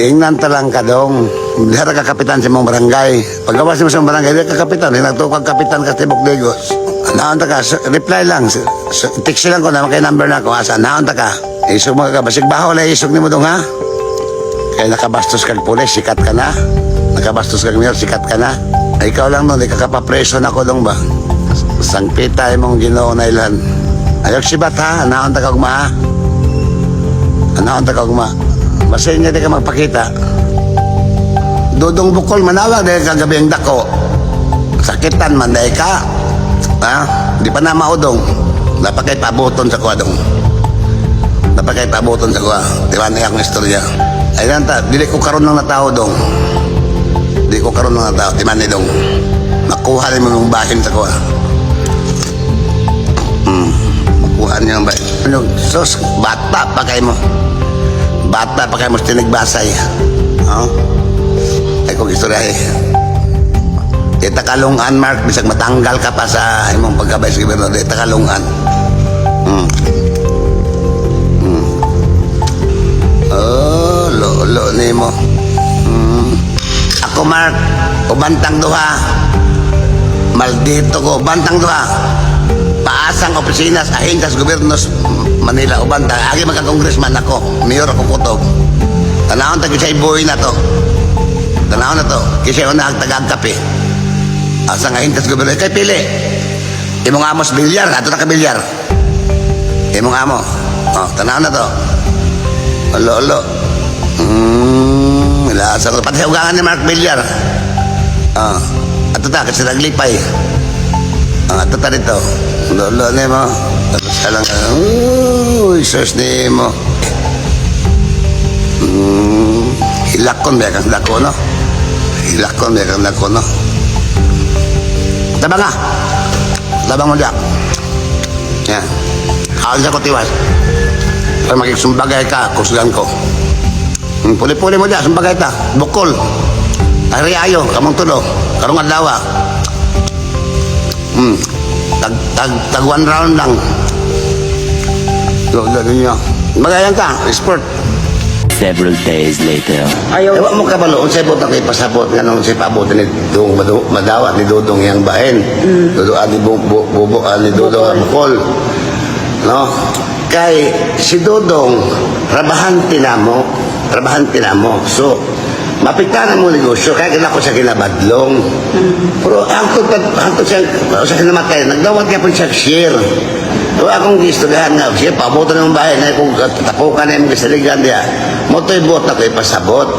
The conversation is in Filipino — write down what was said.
Ingnan talang ka dong. Dihara ka kapitan sa mong barangay. Paggawas mo sa mong barangay, di ka kapitan. Hinagtukag kapitan ka Tibok Digos. Naon ta ka, reply lang. Text lang ko na kay number na ko. Asa, naon ta ka. Isog mo ka, basig baho na isog ni mo dong ha. Kaya nakabastos kag pulis, sikat ka na. Nakabastos kag mayor, sikat ka na. Ay, ikaw lang nun, ikakapapreso na ko dong ba. Sangpita mong Ginoo na ilan. Ayok sibat ha, naon ta kag ma ha. Naon ta kag ma. Basta hindi ka magpakita. Dudong bukol manawag dahil kagabi ang dako. Sakitan man dahil ka. Ha? Di pa na maudong. Dapat kayo pabuton sa kuwa dong. Dapat kayo pabuton sa kuwa. Di ba na akong istorya? Ay nanta, dili ko karon ng natao dong. Dili ko karon ng natao. Di man ni dong. Makuha rin mo ng bahin sa kuwa. Makuha niya ang bahin. Sus, bata pa kayo mo. Bata pa kayo mo tinigbasay. Oh? Ay kong istorya eh. Ita kalungan, Mark, bisag matanggal ka pa sa imong pagkabay sa gobyerno. Ita kalungan. Oh, lolo ni mo. Ako, Mark, ubantang duha. Maldito ko, ubantang duha. Paasang opisina sa ahin sa gobyerno Manila, ubantang. Agi magka-congressman ako. Mayor ako kutob. Tanahon tayo sa ibuhay na to. Tanahon na to. Kasi yung nagtagagkape. Asa nga hintas gobyerno. Kay pili. Imong amos bilyar. Ato na ka bilyar. Imong amo. Oh, tanahon na to. Olo. Ilasa ko. Pati sa ugangan ni Mark Bilyar. Oh. Ato ta. Kasi naglipay. Ato ta dito. Lolo ni mo. Tapos ka lang. Sus ni mo. Hilakon ba kang dako, no? Hilakon ba kang dako, no? Tabang nga. Tabang mo diyak. Yan. Hawag ko tiwas. Para magigsumbagay ka, kusgan ko. Puli-puli mo diyak, sumbagay ta. Bukol. Ari ayo, kamong tulo. Karong adlaw. Tag 1 round lang. Lolo niyo. Magayan ka, sport. Several days later. Ayaw. Ewa mo ka ba noon sa ibot na kayo pasabot nga nung sa pabot ni Dudong madawat ni Dudong yang bahin. Dudong ni Bubo ni Dudong ang bukol. No? Kay si Dudong rabahante na mo. So, mapitanan mo negosyo kaya kailangan ko siya kinabadlong. Pero hangtod siya sa kinamatay, nagdawat ka po siya share. So akong gistudahan nga, siya pabuto ng bahay na kung tapukan na yung kasaligan niya, moto'y bota ko ipasabot.